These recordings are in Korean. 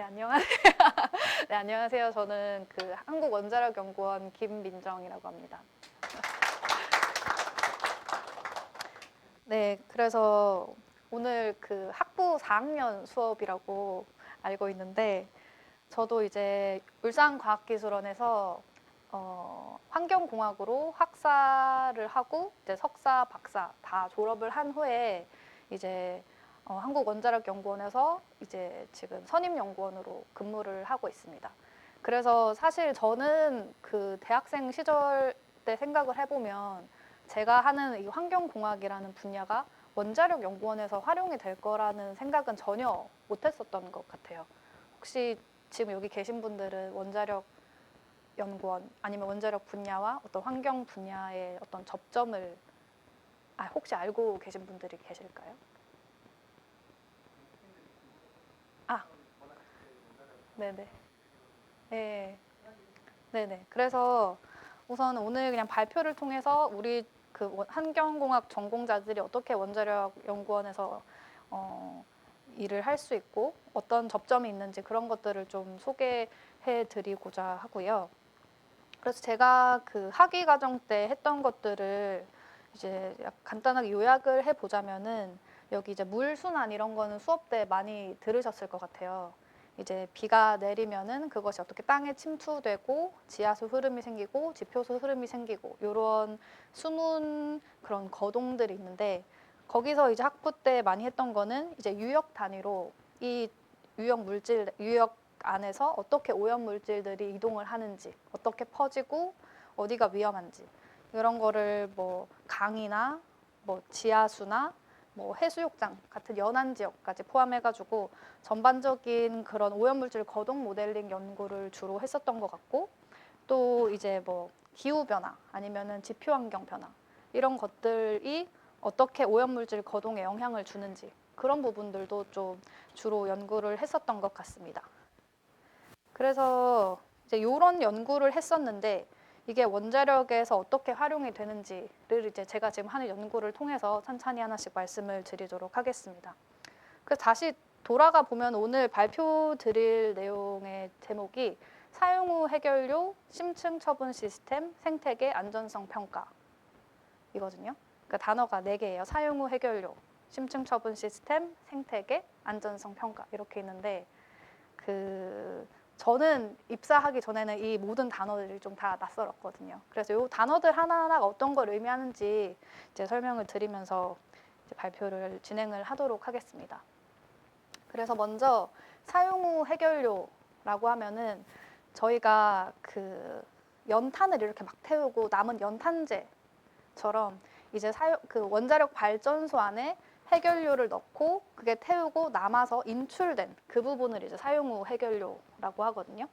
네, 안녕하세요. 네, 안녕하세요. 저는 그 한국원자력연구원 김민정이라고 합니다. 네, 그래서 오늘 그 학부 4학년 수업이라고 알고 있는데 저도 이제 울산과학기술원에서 환경공학으로 학사를 하고 이제 석사, 박사 다 졸업을 한 후에 이제 한국원자력연구원에서 이제 지금 선임연구원으로 근무를 하고 있습니다. 그래서 사실 저는 그 대학생 시절 때 생각을 해보면 제가 하는 이 환경공학이라는 분야가 원자력연구원에서 활용이 될 거라는 생각은 전혀 못했었던 것 같아요. 혹시 지금 여기 계신 분들은 원자력 연구원 아니면 원자력 분야와 어떤 환경 분야의 어떤 접점을 혹시 알고 계신 분들이 계실까요? 아, 네네. 네, 네네. 그래서 우선 오늘 그냥 발표를 통해서 우리 그 환경공학 전공자들이 어떻게 원자력 연구원에서 어, 일을 할 수 있고 어떤 접점이 있는지 그런 것들을 좀 소개해 드리고자 하고요. 그래서 제가 그 학위 과정 때 했던 것들을 이제 간단하게 요약을 해보자면은 여기 이제 물순환 이런 거는 수업 때 많이 들으셨을 것 같아요. 이제 비가 내리면은 그것이 어떻게 땅에 침투되고 지하수 흐름이 생기고 지표수 흐름이 생기고 이런 숨은 그런 거동들이 있는데 거기서 이제 학부 때 많이 했던 거는 이제 유역 단위로 이 유역 안에서 어떻게 오염 물질들이 이동을 하는지, 어떻게 퍼지고 어디가 위험한지 이런 거를 뭐 강이나 뭐 지하수나 뭐 해수욕장 같은 연안 지역까지 포함해가지고 전반적인 그런 오염물질 거동 모델링 연구를 주로 했었던 것 같고 또 이제 뭐 기후 변화 아니면은 지표 환경 변화 이런 것들이 어떻게 오염물질 거동에 영향을 주는지 그런 부분들도 좀 주로 연구를 했었던 것 같습니다. 그래서 이제 이런 연구를 했었는데 이게 원자력에서 어떻게 활용이 되는지를 이제 제가 지금 하는 연구를 통해서 천천히 하나씩 말씀을 드리도록 하겠습니다. 그래서 다시 돌아가 보면 오늘 발표 드릴 내용의 제목이 사용 후 해결료 심층 처분 시스템 생태계 안전성 평가 이거든요. 그러니까 단어가 4개예요. 사용 후 해결료, 심층 처분 시스템, 생태계, 안전성 평가 이렇게 있는데 그 저는 입사하기 전에는 이 모든 단어들이 좀 다 낯설었거든요. 그래서 이 단어들 하나하나가 어떤 걸 의미하는지 이제 설명을 드리면서 이제 발표를 진행을 하도록 하겠습니다. 그래서 먼저 사용 후 해결료라고 하면은 저희가 그 연탄을 이렇게 막 태우고 남은 연탄재처럼 이제 그 원자력 발전소 안에 해결료를 넣고 그게 태우고 남아서 인출된 그 부분을 이제 사용 후 해결료라고 하거든요.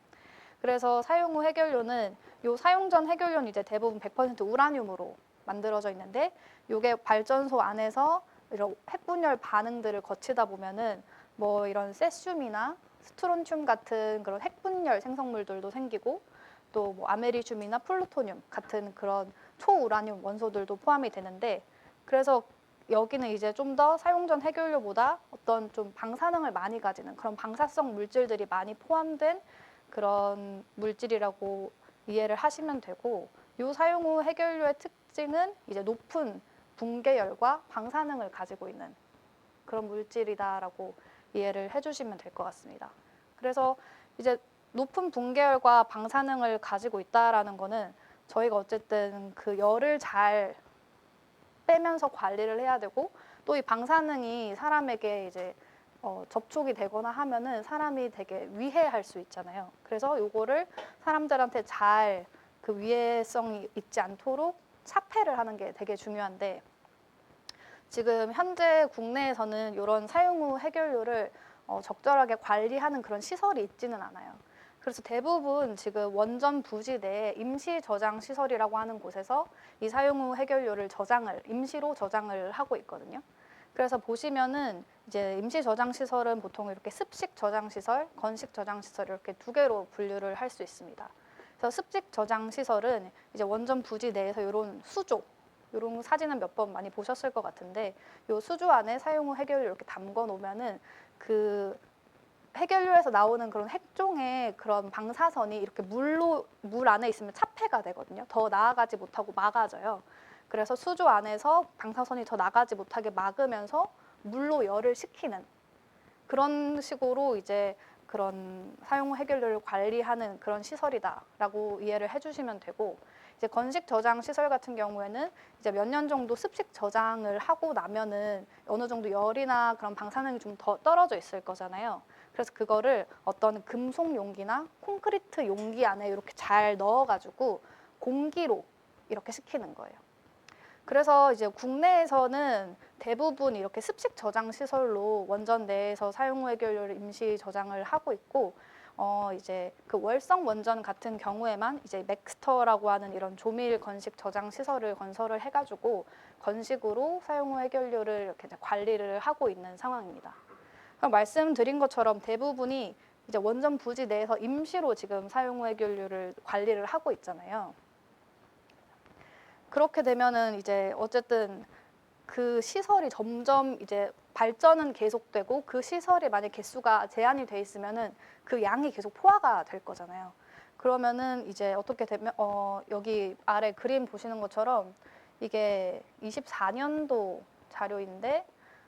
그래서 사용 후 해결료는 요 사용 전 해결료는 이제 대부분 100% 우라늄으로 만들어져 있는데 요게 발전소 안에서 이런 핵분열 반응들을 거치다 보면은 뭐 이런 세슘이나 스트론튬 같은 그런 핵분열 생성물들도 생기고 또 뭐 아메리슘이나 플루토늄 같은 그런 초우라늄 원소들도 포함이 되는데 그래서 여기는 이제 좀 더 사용 전 해결료보다 어떤 좀 방사능을 많이 가지는 그런 방사성 물질들이 많이 포함된 그런 물질이라고 이해를 하시면 되고 이 사용 후 해결료의 특징은 이제 높은 붕괴열과 방사능을 가지고 있는 그런 물질이다라고 이해를 해주시면 될 것 같습니다. 그래서 이제 높은 붕괴열과 방사능을 가지고 있다라는 거는 저희가 어쨌든 그 열을 잘 빼면서 관리를 해야 되고 또 이 방사능이 사람에게 이제 접촉이 되거나 하면은 사람이 되게 위해할 수 있잖아요. 그래서 요거를 사람들한테 잘 그 위해성이 있지 않도록 차폐를 하는 게 되게 중요한데 지금 현재 국내에서는 이런 사용 후 해결료를 적절하게 관리하는 그런 시설이 있지는 않아요. 그래서 대부분 지금 원전 부지 내에 임시 저장 시설이라고 하는 곳에서 이 사용 후 해결료를 임시로 저장을 하고 있거든요. 그래서 보시면은 이제 임시 저장 시설은 보통 이렇게 습식 저장 시설, 건식 저장 시설 이렇게 2개로 분류를 할 수 있습니다. 그래서 습식 저장 시설은 이제 원전 부지 내에서 이런 수조 이런 사진은 몇 번 많이 보셨을 것 같은데 이 수조 안에 사용 후 해결료 이렇게 담궈 놓으면은 그 해결료에서 나오는 그런 핵종의 그런 방사선이 이렇게 물 안에 있으면 차폐가 되거든요. 더 나아가지 못하고 막아져요. 그래서 수조 안에서 방사선이 더 나가지 못하게 막으면서 물로 열을 식히는 그런 식으로 이제 그런 사용 후 해결료를 관리하는 그런 시설이다라고 이해를 해주시면 되고, 이제 건식 저장 시설 같은 경우에는 이제 몇 년 정도 습식 저장을 하고 나면은 어느 정도 열이나 그런 방사능이 좀 더 떨어져 있을 거잖아요. 그래서 그거를 어떤 금속 용기나 콘크리트 용기 안에 이렇게 잘 넣어가지고 공기로 이렇게 식히는 거예요. 그래서 이제 국내에서는 대부분 이렇게 습식 저장 시설로 원전 내에서 사용 후 해결료를 임시 저장을 하고 있고, 이제 그 월성 원전 같은 경우에만 이제 맥스터라고 하는 이런 조밀 건식 저장 시설을 건설을 해가지고 건식으로 사용 후 해결료를 이렇게 관리를 하고 있는 상황입니다. 말씀드린 것처럼 대부분이 이제 원전 부지 내에서 임시로 지금 사용 후 해결료를 관리를 하고 있잖아요. 그렇게 되면은 이제 어쨌든 그 시설이 점점 이제 발전은 계속되고 그 시설이 만약 개수가 제한이 돼 있으면은 그 양이 계속 포화가 될 거잖아요. 그러면은 이제 어떻게 되면 여기 아래 그림 보시는 것처럼 이게 24년도 자료인데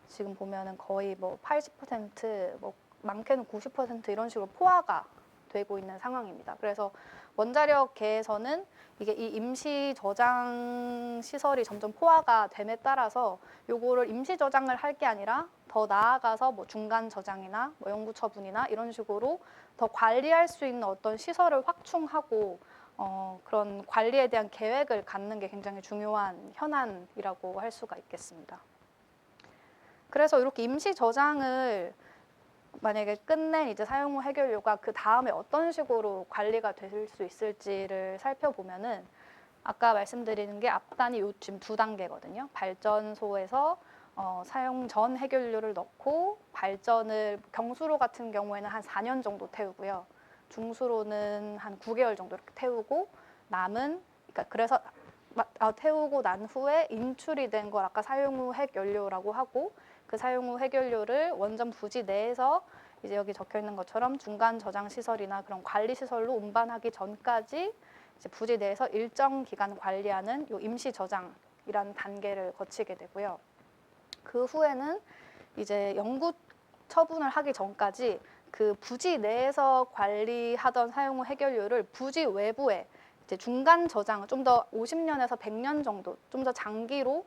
지금 보면은 거의 뭐 80%뭐 많게는 90% 이런 식으로 포화가 되고 있는 상황입니다. 그래서 원자력계에서는 이게 이 임시 저장 시설이 점점 포화가 됨에 따라서 요거를 임시 저장을 할 게 아니라 더 나아가서 뭐 중간 저장이나 뭐 영구 처분이나 이런 식으로 더 관리할 수 있는 어떤 시설을 확충하고 그런 관리에 대한 계획을 갖는 게 굉장히 중요한 현안이라고 할 수가 있겠습니다. 그래서 이렇게 임시 저장을 만약에 끝낸 이제 사용 후 해결료가 그 다음에 어떤 식으로 관리가 될 수 있을지를 살펴보면은 아까 말씀드리는 게 앞단이 요 지금 2단계거든요. 발전소에서 사용 전 해결료를 넣고 발전을 경수로 같은 경우에는 한 4년 정도 태우고요. 중수로는 한 9개월 정도 이렇게 태우고 남은 그러니까 그래서 태우고 난 후에 인출이 된 걸 아까 사용 후 핵연료라고 하고 그 사용 후 핵연료를 원전 부지 내에서 이제 여기 적혀 있는 것처럼 중간 저장 시설이나 그런 관리 시설로 운반하기 전까지 이제 부지 내에서 일정 기간 관리하는 요 임시 저장이라는 단계를 거치게 되고요. 그 후에는 이제 영구 처분을 하기 전까지 그 부지 내에서 관리하던 사용 후 핵연료를 부지 외부에 이제 중간 저장, 좀 더 50년에서 100년 정도, 좀 더 장기로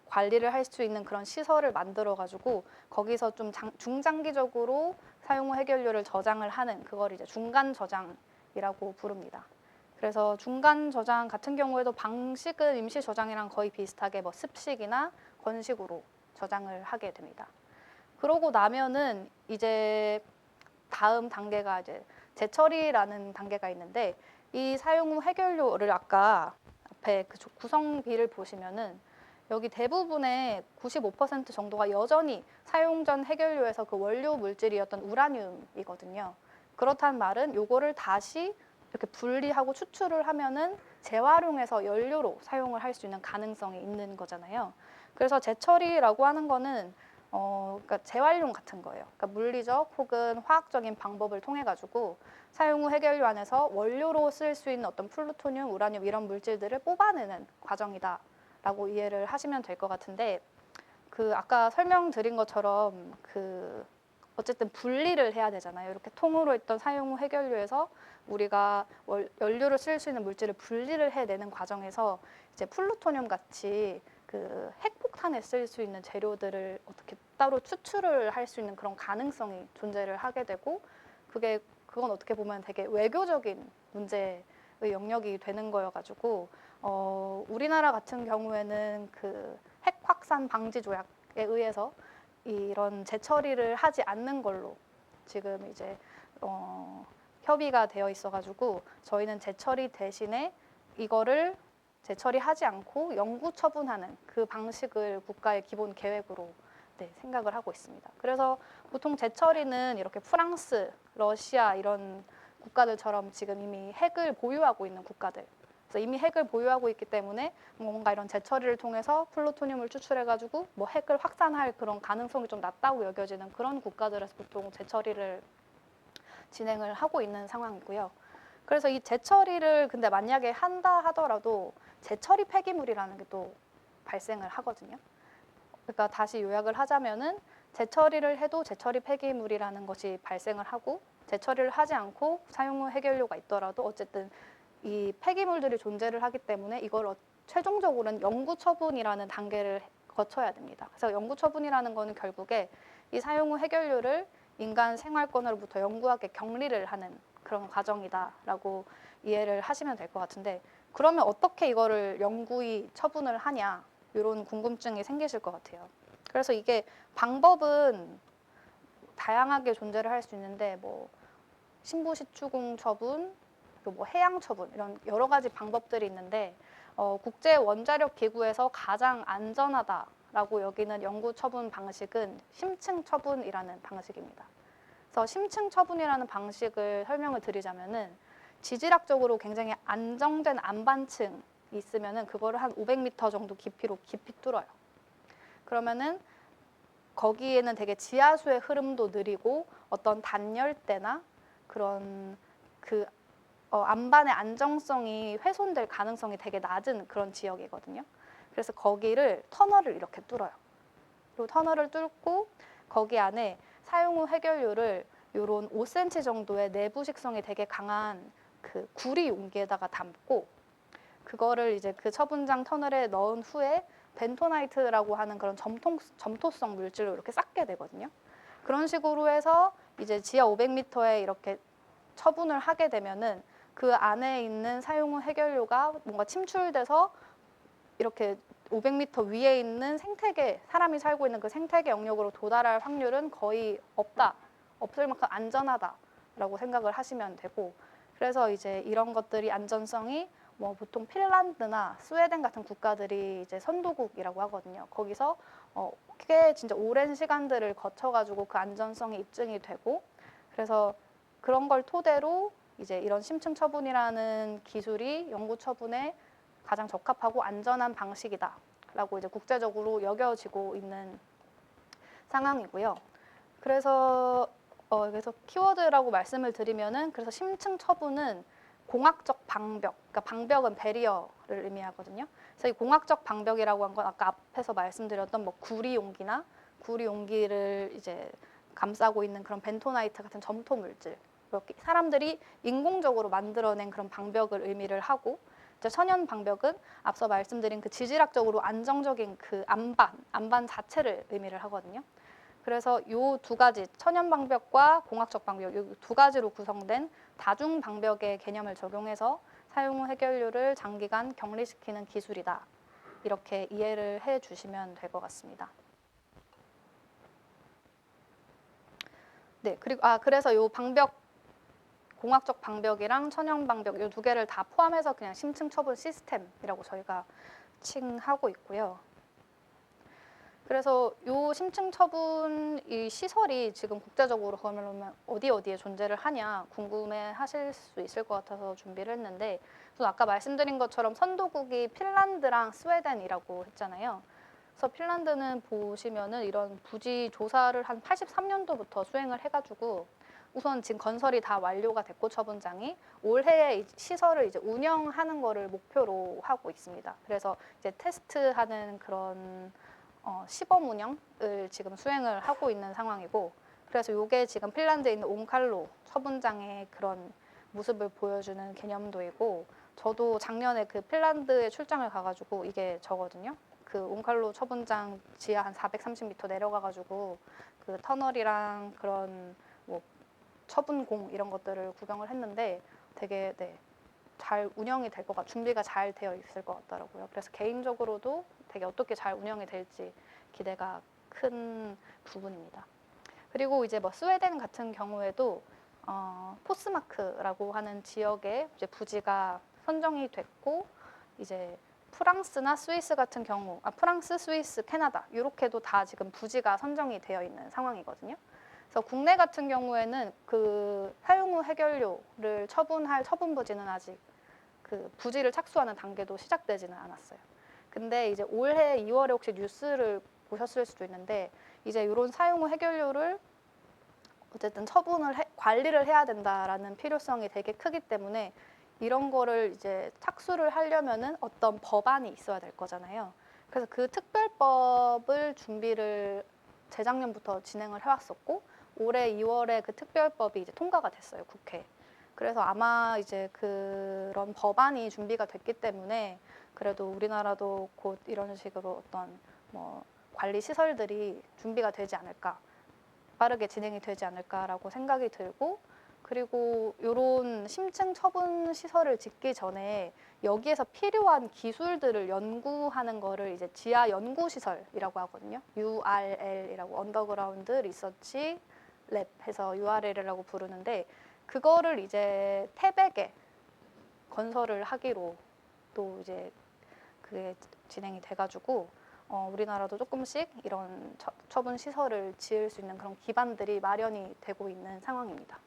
관리를 할 수 있는 그런 시설을 만들어가지고 거기서 좀 중장기적으로 사용 후 해결료를 저장을 하는 그걸 이제 중간 저장이라고 부릅니다. 그래서 중간 저장 같은 경우에도 방식은 임시 저장이랑 거의 비슷하게 뭐 습식이나 건식으로 저장을 하게 됩니다. 그러고 나면은 이제 다음 단계가 이제 재처리라는 단계가 있는데 이 사용 후 해결료를 아까 앞에 그 구성비를 보시면은 여기 대부분의 95% 정도가 여전히 사용 전 해결료에서 그 원료 물질이었던 우라늄이거든요. 그렇다는 말은 요거를 다시 이렇게 분리하고 추출을 하면은 재활용해서 연료로 사용을 할 수 있는 가능성이 있는 거잖아요. 그래서 재처리라고 하는 거는 그러니까 재활용 같은 거예요. 그러니까 물리적 혹은 화학적인 방법을 통해 가지고 사용 후 해결료 안에서 원료로 쓸 수 있는 어떤 플루토늄, 우라늄 이런 물질들을 뽑아내는 과정이다. 라고 이해를 하시면 될 것 같은데 그 아까 설명드린 것처럼 그 어쨌든 분리를 해야 되잖아요. 이렇게 통으로 있던 사용 후 해결료에서 우리가 연료를 쓸 수 있는 물질을 분리를 해내는 과정에서 이제 플루토늄 같이 그 핵폭탄에 쓸 수 있는 재료들을 어떻게 따로 추출을 할 수 있는 그런 가능성이 존재를 하게 되고 그건 어떻게 보면 되게 외교적인 문제의 영역이 되는 거여가지고 우리나라 같은 경우에는 그 핵 확산 방지 조약에 의해서 이런 재처리를 하지 않는 걸로 지금 이제 협의가 되어 있어가지고 저희는 재처리 대신에 이거를 재처리하지 않고 영구 처분하는 그 방식을 국가의 기본 계획으로 생각을 하고 있습니다. 그래서 보통 재처리는 이렇게 프랑스, 러시아 이런 국가들처럼 지금 이미 핵을 보유하고 있는 국가들 그래서 이미 핵을 보유하고 있기 때문에 뭔가 이런 재처리를 통해서 플루토늄을 추출해가지고 뭐 핵을 확산할 그런 가능성이 좀 낮다고 여겨지는 그런 국가들에서 보통 재처리를 진행을 하고 있는 상황이고요. 그래서 이 재처리를 근데 만약에 한다 하더라도 재처리 폐기물이라는 게 또 발생을 하거든요. 그러니까 다시 요약을 하자면은 재처리를 해도 재처리 폐기물이라는 것이 발생을 하고 재처리를 하지 않고 사용 후 해결료가 있더라도 어쨌든 이 폐기물들이 존재를 하기 때문에 이걸 최종적으로는 영구 처분이라는 단계를 거쳐야 됩니다. 그래서 영구 처분이라는 거는 결국에 이 사용 후 해결료를 인간 생활권으로부터 영구하게 격리를 하는 그런 과정이다라고 이해를 하시면 될 것 같은데 그러면 어떻게 이거를 영구히 처분을 하냐 이런 궁금증이 생기실 것 같아요. 그래서 이게 방법은 다양하게 존재를 할 수 있는데 뭐 신부시추공 처분, 그리고 뭐 해양 처분 이런 여러 가지 방법들이 있는데 국제 원자력 기구에서 가장 안전하다라고 여기는 영구 처분 방식은 심층 처분이라는 방식입니다. 그래서 심층 처분이라는 방식을 설명을 드리자면은 지질학적으로 굉장히 안정된 안반층이 있으면은 그거를 한 500m 정도 깊이로 깊이 뚫어요. 그러면은 거기에는 되게 지하수의 흐름도 느리고 어떤 단열대나 그런 그 안반의 안정성이 훼손될 가능성이 되게 낮은 그런 지역이거든요. 그래서 거기를 터널을 이렇게 뚫어요. 그리고 터널을 뚫고 거기 안에 사용 후 해결료를 요런 5cm 정도의 내부 식성이 되게 강한 그 구리 용기에다가 담고 그거를 이제 그 처분장 터널에 넣은 후에 벤토나이트라고 하는 그런 점토성 물질로 이렇게 쌓게 되거든요. 그런 식으로 해서 이제 지하 500m에 이렇게 처분을 하게 되면은 그 안에 있는 사용 후 해결료가 뭔가 침출돼서 이렇게 500m 위에 있는 생태계, 사람이 살고 있는 그 생태계 영역으로 도달할 확률은 거의 없다, 없을 만큼 안전하다라고 생각을 하시면 되고, 그래서 이제 이런 것들이 안전성이 뭐 보통 핀란드나 스웨덴 같은 국가들이 이제 선도국이라고 하거든요. 거기서 꽤 진짜 오랜 시간들을 거쳐가지고 그 안전성이 입증이 되고, 그래서 그런 걸 토대로 이제 이런 심층 처분이라는 기술이 영구 처분에 가장 적합하고 안전한 방식이다라고 이제 국제적으로 여겨지고 있는 상황이고요. 그래서 키워드라고 말씀을 드리면은 그래서 심층 처분은 공학적 방벽, 그러니까 방벽은 배리어를 의미하거든요. 그래서 이 공학적 방벽이라고 한 건 아까 앞에서 말씀드렸던 뭐 구리 용기나 구리 용기를 이제 감싸고 있는 그런 벤토나이트 같은 점토 물질, 이렇게 사람들이 인공적으로 만들어낸 그런 방벽을 의미를 하고, 이제 천연 방벽은 앞서 말씀드린 그 지질학적으로 안정적인 그 안반 자체를 의미를 하거든요. 그래서 이 두 가지 천연 방벽과 공학적 방벽 이 두 가지로 구성된 다중 방벽의 개념을 적용해서 사용 후 해결료를 장기간 격리시키는 기술이다. 이렇게 이해를 해 주시면 될 것 같습니다. 네, 그리고 그래서 이 방벽 공학적 방벽이랑 천연 방벽 이 두 개를 다 포함해서 그냥 심층 처분 시스템이라고 저희가 칭하고 있고요. 그래서 이 심층 처분 이 시설이 지금 국제적으로 그러면 어디에 존재를 하냐 궁금해 하실 수 있을 것 같아서 준비를 했는데, 또 아까 말씀드린 것처럼 선도국이 핀란드랑 스웨덴이라고 했잖아요. 그래서 핀란드는 보시면은 이런 부지 조사를 한 83년도부터 수행을 해가지고 우선 지금 건설이 다 완료가 됐고 처분장이 올해에 이 시설을 이제 운영하는 거를 목표로 하고 있습니다. 그래서 이제 테스트하는 그런 시범 운영을 지금 수행을 하고 있는 상황이고, 그래서 이게 지금 핀란드에 있는 온칼로 처분장의 그런 모습을 보여주는 개념도이고, 저도 작년에 그 핀란드에 출장을 가가지고 이게 저거든요. 그 온칼로 처분장 지하 한 430m 내려가가지고 그 터널이랑 그런 뭐 처분공 이런 것들을 구경을 했는데 되게 잘 운영이 될 것 준비가 잘 되어 있을 것 같더라고요. 그래서 개인적으로도 되게 어떻게 잘 운영이 될지 기대가 큰 부분입니다. 그리고 이제 뭐 스웨덴 같은 경우에도 포스마크라고 하는 지역에 이제 부지가 선정이 됐고, 이제 프랑스나 스위스 같은 경우, 프랑스, 스위스, 캐나다 이렇게도 다 지금 부지가 선정이 되어 있는 상황이거든요. 그래서 국내 같은 경우에는 그 사용 후 해결료를 처분할 처분 부지는 아직 그 그 부지를 착수하는 단계도 시작되지는 않았어요. 근데 이제 올해 2월에 혹시 뉴스를 보셨을 수도 있는데 이제 이런 사용 후 해결료를 어쨌든 관리를 해야 된다라는 필요성이 되게 크기 때문에 이런 거를 이제 착수를 하려면은 어떤 법안이 있어야 될 거잖아요. 그래서 그 특별법을 준비를 재작년부터 진행을 해왔었고 올해 2월에 그 특별법이 이제 통과가 됐어요, 국회에. 그래서 아마 이제 그런 법안이 준비가 됐기 때문에 그래도 우리나라도 곧 이런 식으로 어떤 뭐 관리 시설들이 준비가 되지 않을까, 빠르게 진행이 되지 않을까라고 생각이 들고, 그리고 이런 심층 처분 시설을 짓기 전에 여기에서 필요한 기술들을 연구하는 거를 이제 지하 연구 시설이라고 하거든요. URL이라고 언더그라운드 리서치 랩 해서 URL이라고 부르는데 그거를 이제 태백에 건설을 하기로 또 이제 그게 진행이 돼가지고 우리나라도 조금씩 이런 처분 시설을 지을 수 있는 그런 기반들이 마련이 되고 있는 상황입니다.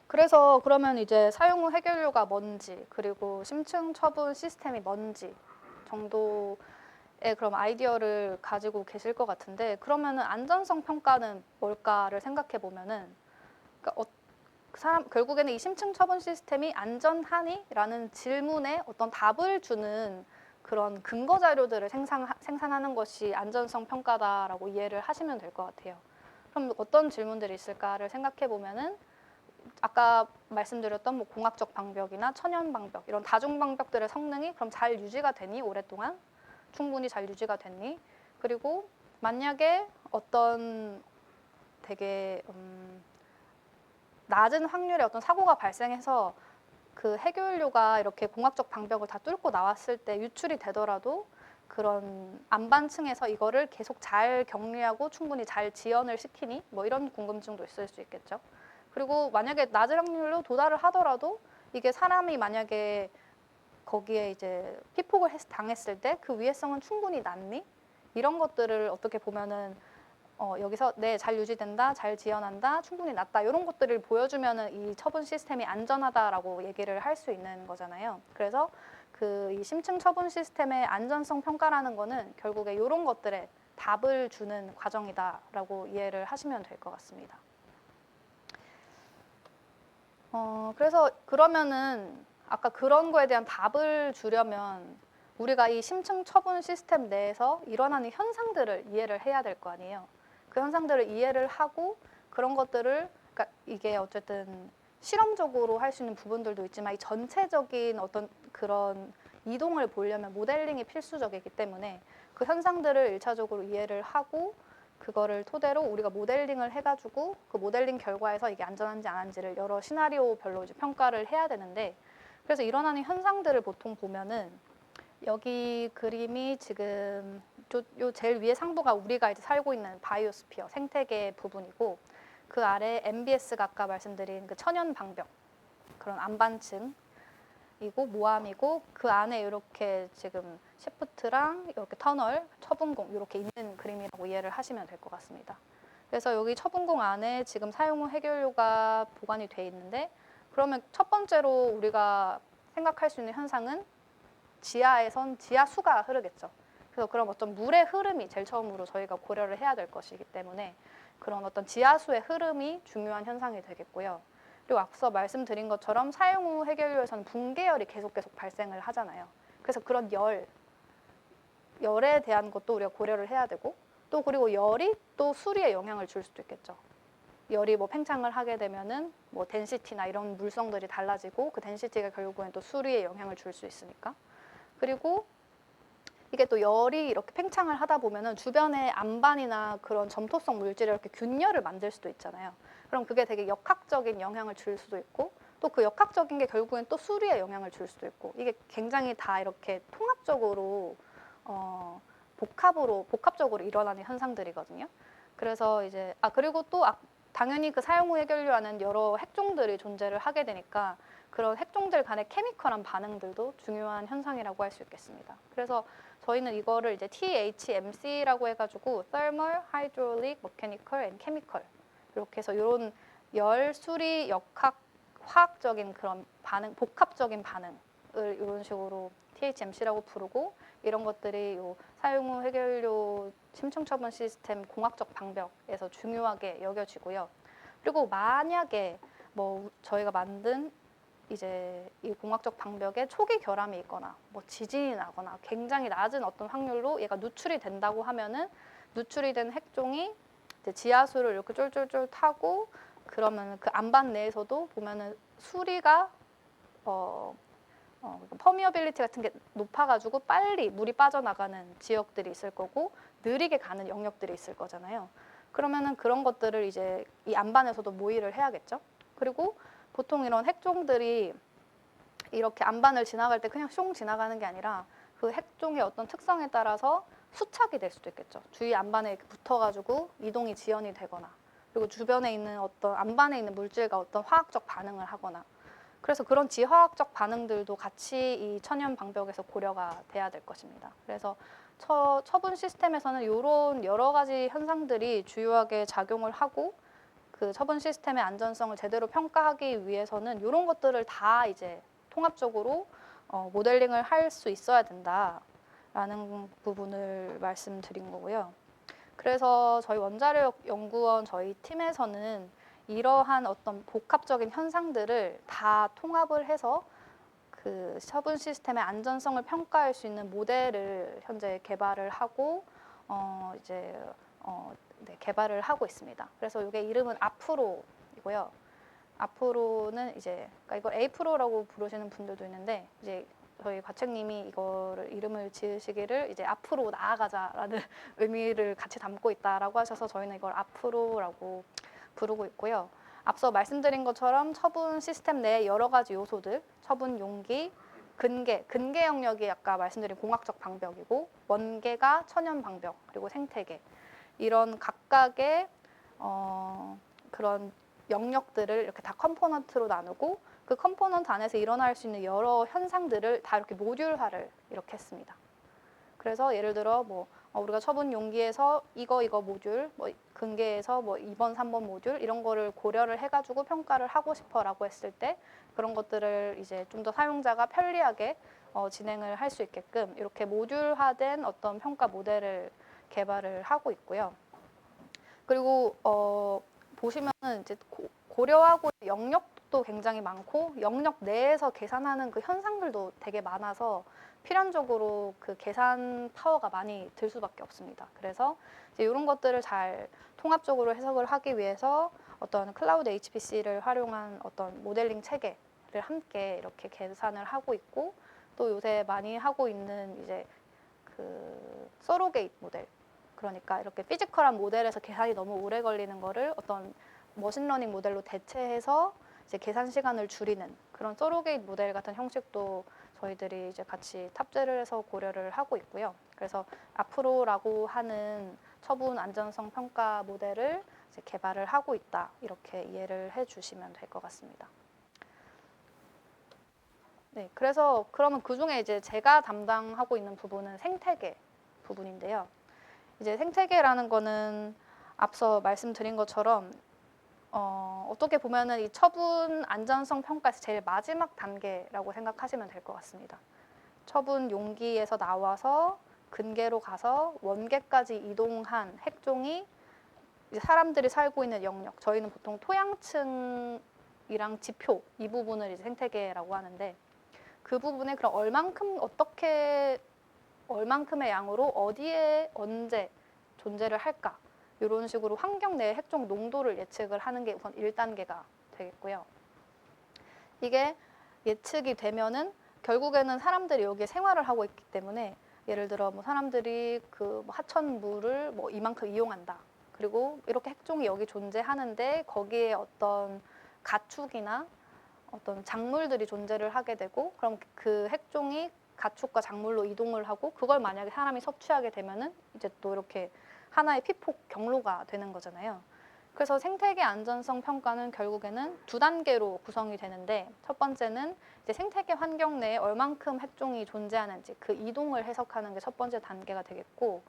그래서 그러면 이제 사용 후 해결료가 뭔지 그리고 심층 처분 시스템이 뭔지 정도의 그럼 아이디어를 가지고 계실 것 같은데 그러면은 안전성 평가는 뭘까를 생각해 보면은 그러니까 결국에는 이 심층 처분 시스템이 안전하니? 라는 질문에 어떤 답을 주는 그런 근거 자료들을 생산하는 것이 안전성 평가다라고 이해를 하시면 될 것 같아요. 그럼 어떤 질문들이 있을까를 생각해 보면은 아까 말씀드렸던 뭐 공학적 방벽이나 천연 방벽 이런 다중 방벽들의 성능이 그럼 잘 유지가 되니? 오랫동안 충분히 잘 유지가 됐니? 그리고 만약에 어떤 되게 낮은 확률의 어떤 사고가 발생해서 그 해결료가 이렇게 공학적 방벽을 다 뚫고 나왔을 때 유출이 되더라도 그런 안반층에서 이거를 계속 잘 격리하고 충분히 잘 지연을 시키니? 뭐 이런 궁금증도 있을 수 있겠죠. 그리고 만약에 낮은 확률로 도달을 하더라도 이게 사람이 만약에 거기에 이제 피폭을 당했을 때 그 위해성은 충분히 낫니? 이런 것들을 어떻게 보면은 여기서 네, 잘 유지된다, 잘 지연한다, 충분히 낫다 이런 것들을 보여주면은 이 처분 시스템이 안전하다라고 얘기를 할 수 있는 거잖아요. 그래서 그 이 심층 처분 시스템의 안전성 평가라는 거는 결국에 이런 것들에 답을 주는 과정이다라고 이해를 하시면 될 것 같습니다. 그래서 그러면은 아까 그런 거에 대한 답을 주려면 우리가 이 심층 처분 시스템 내에서 일어나는 현상들을 이해를 해야 될 거 아니에요. 그 현상들을 이해를 하고 그런 것들을 그러니까 이게 어쨌든 실험적으로 할 수 있는 부분들도 있지만 이 전체적인 어떤 그런 이동을 보려면 모델링이 필수적이기 때문에 그 현상들을 1차적으로 이해를 하고 그거를 토대로 우리가 모델링을 해가지고 그 모델링 결과에서 이게 안전한지 안 한지를 여러 시나리오별로 이제 평가를 해야 되는데 그래서 일어나는 현상들을 보통 보면은 여기 그림이 지금 요 제일 위에 상부가 우리가 이제 살고 있는 바이오스피어 생태계 부분이고 그 아래 MBS가 아까 말씀드린 그 천연 방벽 그런 안반층이고 모함이고 그 안에 이렇게 지금 샤프트랑 이렇게 터널, 처분공 이렇게 있는 그림이라고 이해를 하시면 될 것 같습니다. 그래서 여기 처분공 안에 지금 사용 후 해결료가 보관이 돼 있는데 그러면 첫 번째로 우리가 생각할 수 있는 현상은 지하에선 지하수가 흐르겠죠. 그래서 그럼 어떤 물의 흐름이 제일 처음으로 저희가 고려를 해야 될 것이기 때문에 그런 어떤 지하수의 흐름이 중요한 현상이 되겠고요. 그리고 앞서 말씀드린 것처럼 사용 후 해결료에서는 붕괴열이 계속 발생을 하잖아요. 그래서 그런 열에 대한 것도 우리가 고려를 해야 되고 또 그리고 열이 또 수리에 영향을 줄 수도 있겠죠. 열이 뭐 팽창을 하게 되면은 뭐 덴시티나 이런 물성들이 달라지고 그 덴시티가 결국엔 또 수리에 영향을 줄 수 있으니까. 그리고 이게 또 열이 이렇게 팽창을 하다 보면은 주변에 안반이나 그런 점토성 물질이 이렇게 균열을 만들 수도 있잖아요. 그럼 그게 되게 역학적인 영향을 줄 수도 있고 또 그 역학적인 게 결국엔 또 수리에 영향을 줄 수도 있고 이게 굉장히 다 이렇게 통합적으로 복합적으로 일어나는 현상들이거든요. 그래서 이제 그리고 또 당연히 그 사용 후 해결료와는 여러 핵종들이 존재를 하게 되니까 그런 핵종들 간의 케미컬한 반응들도 중요한 현상이라고 할 수 있겠습니다. 그래서 저희는 이거를 이제 THMC라고 해가지고 Thermal, Hydraulic, Mechanical and Chemical 이렇게 해서 이런 열, 수리, 역학 화학적인 그런 반응, 복합적인 반응을 이런 식으로 THMC라고 부르고, 이런 것들이 요 사용 후 해결료 심층 처분 시스템 공학적 방벽에서 중요하게 여겨지고요. 그리고 만약에 뭐 저희가 만든 이제 이 공학적 방벽에 초기 결함이 있거나 뭐 지진이 나거나 굉장히 낮은 어떤 확률로 얘가 누출이 된다고 하면은, 누출이 된 핵종이 이제 지하수를 이렇게 쫄쫄쫄 타고, 그러면 그 안반 내에서도 보면은 수리가 퍼미어빌리티 같은 게 높아가지고 빨리 물이 빠져나가는 지역들이 있을 거고, 느리게 가는 영역들이 있을 거잖아요. 그러면은 그런 것들을 이제 이 안반에서도 모의를 해야겠죠. 그리고 보통 이런 핵종들이 이렇게 안반을 지나갈 때 그냥 숑 지나가는 게 아니라 그 핵종의 어떤 특성에 따라서 수착이 될 수도 있겠죠. 주위 안반에 붙어가지고 이동이 지연이 되거나, 그리고 주변에 있는 어떤 안반에 있는 물질과 어떤 화학적 반응을 하거나, 그래서 그런 지화학적 반응들도 같이 이 천연 방벽에서 고려가 돼야 될 것입니다. 그래서 처분 시스템에서는 이런 여러 가지 현상들이 주요하게 작용을 하고, 그 처분 시스템의 안전성을 제대로 평가하기 위해서는 이런 것들을 다 이제 통합적으로 모델링을 할 수 있어야 된다라는 부분을 말씀드린 거고요. 그래서 저희 원자력 연구원 저희 팀에서는 이러한 어떤 복합적인 현상들을 다 통합을 해서 그 처분 시스템의 안전성을 평가할 수 있는 모델을 현재 개발을 하고 네, 개발을 하고 있습니다. 그래서 이게 이름은 아프로이고요. 아프로는 이제 그러니까 이걸 에이프로라고 부르시는 분들도 있는데, 이제 저희 과책님이 이거를 이름을 지으시기를 이제 앞으로 나아가자라는 의미를 같이 담고 있다라고 하셔서 저희는 이걸 아프로라고 부르고 있고요. 앞서 말씀드린 것처럼 처분 시스템 내에 여러 가지 요소들, 처분 용기, 근계 영역이 아까 말씀드린 공학적 방벽이고, 원계가 천연 방벽, 그리고 생태계, 이런 각각의 그런 영역들을 이렇게 다 컴포넌트로 나누고, 그 컴포넌트 안에서 일어날 수 있는 여러 현상들을 다 이렇게 모듈화를 이렇게 했습니다. 그래서 예를 들어 뭐 우리가 처분 용기에서 이거 모듈, 뭐 근계에서 뭐 2번, 3번 모듈 이런 거를 고려를 해가지고 평가를 하고 싶어라고 했을 때, 그런 것들을 이제 좀 더 사용자가 편리하게 진행을 할 수 있게끔 이렇게 모듈화된 어떤 평가 모델을 개발을 하고 있고요. 그리고 보시면은 이제 고려하고 영역도 굉장히 많고, 영역 내에서 계산하는 그 현상들도 되게 많아서 필연적으로 그 계산 파워가 많이 들 수밖에 없습니다. 그래서 이제 이런 것들을 잘 통합적으로 해석을 하기 위해서 어떤 클라우드 HPC를 활용한 어떤 모델링 체계를 함께 이렇게 계산을 하고 있고, 또 요새 많이 하고 있는 이제 그 서로게이트 모델, 그러니까 이렇게 피지컬한 모델에서 계산이 너무 오래 걸리는 거를 어떤 머신러닝 모델로 대체해서 이제 계산 시간을 줄이는 그런 서로게이트 모델 같은 형식도 저희들이 이제 같이 탑재를 해서 고려를 하고 있고요. 그래서 앞으로라고 하는 처분 안전성 평가 모델을 이제 개발을 하고 있다, 이렇게 이해를 해주시면 될 것 같습니다. 네, 그래서 그러면 그 중에 이제 제가 담당하고 있는 부분은 생태계 부분인데요. 이제 생태계라는 거는 앞서 말씀드린 것처럼 어떻게 보면은 이 처분 안전성 평가에서 제일 마지막 단계라고 생각하시면 될 것 같습니다. 처분 용기에서 나와서 근계로 가서 원계까지 이동한 핵종이 이제 사람들이 살고 있는 영역, 저희는 보통 토양층이랑 지표 이 부분을 이제 생태계라고 하는데, 그 부분에 그럼 얼만큼의 양으로 어디에 언제 존재를 할까, 이런 식으로 환경 내 핵종 농도를 예측을 하는 게 우선 1단계가 되겠고요. 이게 예측이 되면은 결국에는 사람들이 여기에 생활을 하고 있기 때문에, 예를 들어 뭐 사람들이 그 하천물을 뭐 이만큼 이용한다, 그리고 이렇게 핵종이 여기 존재하는데 거기에 어떤 가축이나 어떤 작물들이 존재를 하게 되고, 그럼 그 핵종이 가축과 작물로 이동을 하고, 그걸 만약에 사람이 섭취하게 되면은 이제 또 이렇게 하나의 피폭 경로가 되는 거잖아요. 그래서 생태계 안전성 평가는 결국에는 2단계로 구성이 되는데, 첫 번째는 이제 생태계 환경 내에 얼만큼 핵종이 존재하는지 그 이동을 해석하는 게 첫 번째 단계가 되겠고,